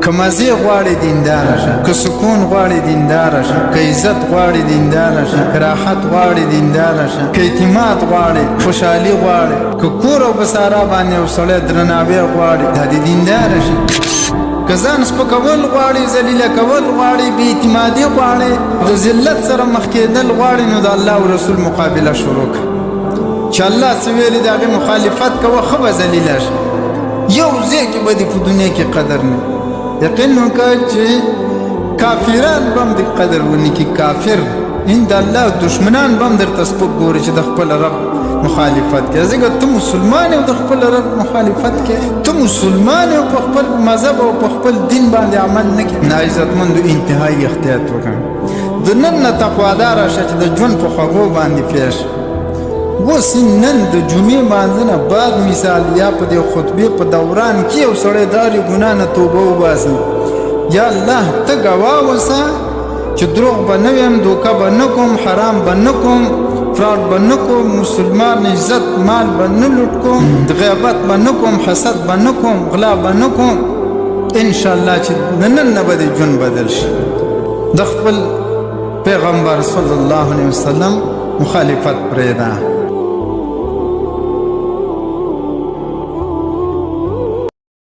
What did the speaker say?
که مزې غواړې دینداره شه، که سکون غواړې دینداره شه، که عزت غواړې دینداره شه، که راحت غواړې دینداره شه، که اعتماد غواړې، خوشحالي غواړې، که کور او بسارا باندې یو سړی درناوی غواړي، دا دې دینداره شه. که ځان سپکول غواړي، ذلیله کول غواړي، بې اعتمادي غواړي، د ذلت سره مخ کېدل غواړي، نو د الله او رسول مقابله شروع کړه. چې الله څه ویلي د هغې مخالفت کوه، ښه به ذلیله شه. یو ځای کې به دې په دنیا کې قدر نه یقین وکړه چې کافران به هم د قدر ونه کړي. کافر د الله دشمنان به هم درته سپک ګوري چې د خپل رب مخالفت کوي. ځکه ته مسلمان او د خپل رب مخالفت کوي، ته مسلمان او په خپل مذهب او په خپل دین باندې عمل نه کوي. ناعزتمندو انتهایی احتیاط وکړه. د نن نه تقواداره شه چې د ژوند په خوږو باندې پیش. اوس نن د جمعې مانځه نه بعد مثال یا په دې خطبې په دوران کې یو سړی داري ګناه نه توبه وباسي، یا الله ته ګواه اوسه چې دروغ به نه ویم، دوکه به نه کوم، حرام به نه کوم، فراډ به نه کوم، مسلمان عزت مال به نه لوټ کوم، غیبت به نه کوم، حسد به نه کوم، غلا به نه کوم. انشاءالله چې نن نه به دې ژوند بدل شي. د خپل پیغمبر صلی الله علیه وسلم مخالفت پرېږده.